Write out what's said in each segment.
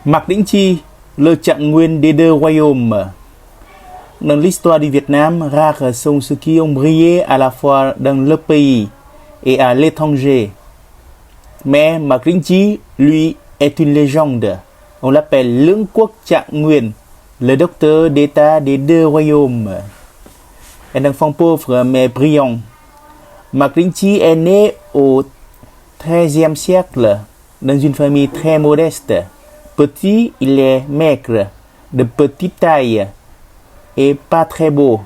Mạc Đĩnh Chi, le Trạng Nguyên des deux royaumes. Dans l'histoire du Vietnam, rares sont ceux qui ont brillé à la fois dans le pays et à l'étranger. Mais Mạc Đĩnh Chi, lui, est une légende. On l'appelle Lưỡng Quốc Trạng Nguyên, le docteur d'État des deux royaumes. Un enfant pauvre mais brillant. Mạc Đĩnh Chi est né au XIIIe siècle dans une famille très modeste. Petit, il est maigre, de petite taille et pas très beau.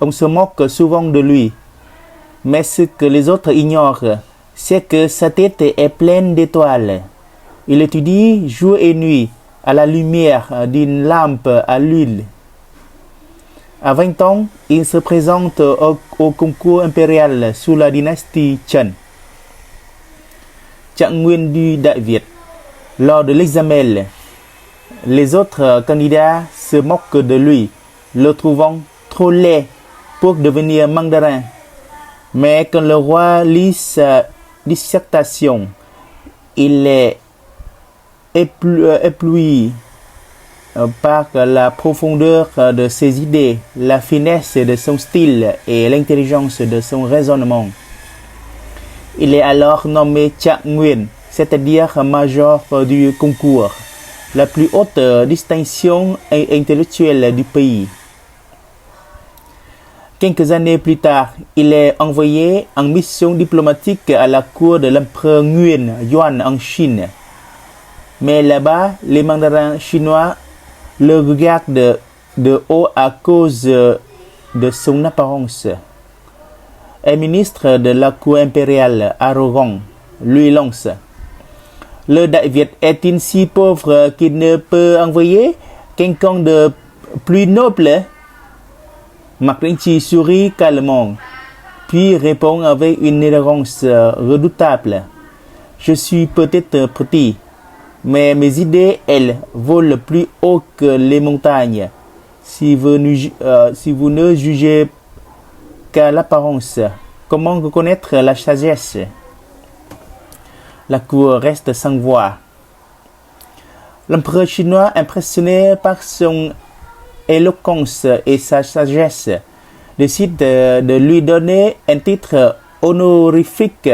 On se moque souvent de lui. Mais ce que les autres ignorent, c'est que sa tête est pleine d'étoiles. Il étudie jour et nuit à la lumière d'une lampe à l'huile. À 20 ans, il se présente au concours impérial sous la dynastie Trần. Trạng Nguyên du Đại Việt. Lors de l'examen, les autres candidats se moquent de lui, le trouvant trop laid pour devenir mandarin. Mais quand le roi lit sa dissertation, il est ébloui par la profondeur de ses idées, la finesse de son style et l'intelligence de son raisonnement. Il est alors nommé Trạng Nguyên, c'est-à-dire major du concours, la plus haute distinction intellectuelle du pays. Quelques années plus tard, il est envoyé en mission diplomatique à la cour de l'empereur Nguyen Yuan en Chine. Mais là-bas, les mandarins chinois le regardent de haut à cause de son apparence. Un ministre de la cour impériale arrogant lui lance: le Đại Việt est-il si pauvre qu'il ne peut envoyer quelqu'un de plus noble? Mạc Đĩnh Chi sourit calmement, puis répond avec une élégance redoutable: je suis peut-être petit, mais mes idées, elles, volent plus haut que les montagnes. Si vous ne jugez qu'à l'apparence, comment reconnaître la sagesse? La cour reste sans voix. L'empereur chinois, impressionné par son éloquence et sa sagesse, décide de lui donner un titre honorifique,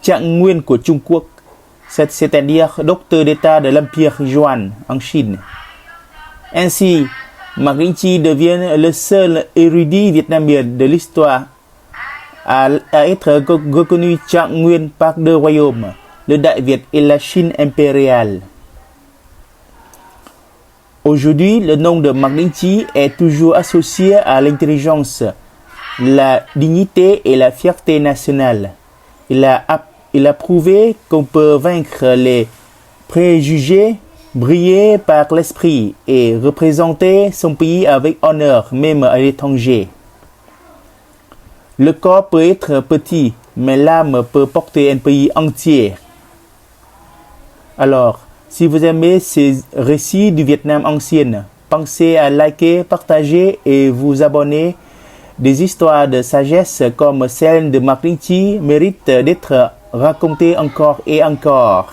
Trạng Nguyên của Trung Quốc, c'est-à-dire docteur d'État de l'Empire Yuan en Chine. Ainsi, Mạc Đĩnh Chi devient le seul érudit vietnamien de l'histoire à être reconnu Trạng Nguyên par deux royaumes, le Đại Việt et la Chine impériale. Aujourd'hui, le nom de Mạc Đĩnh Chi est toujours associé à l'intelligence, la dignité et la fierté nationale. Il a prouvé qu'on peut vaincre les préjugés, briller par l'esprit et représenter son pays avec honneur, même à l'étranger. Le corps peut être petit, mais l'âme peut porter un pays entier. Alors, si vous aimez ces récits du Vietnam ancien, pensez à liker, partager et vous abonner. Des histoires de sagesse comme celle de Mạc Đĩnh Chi méritent d'être racontées encore et encore.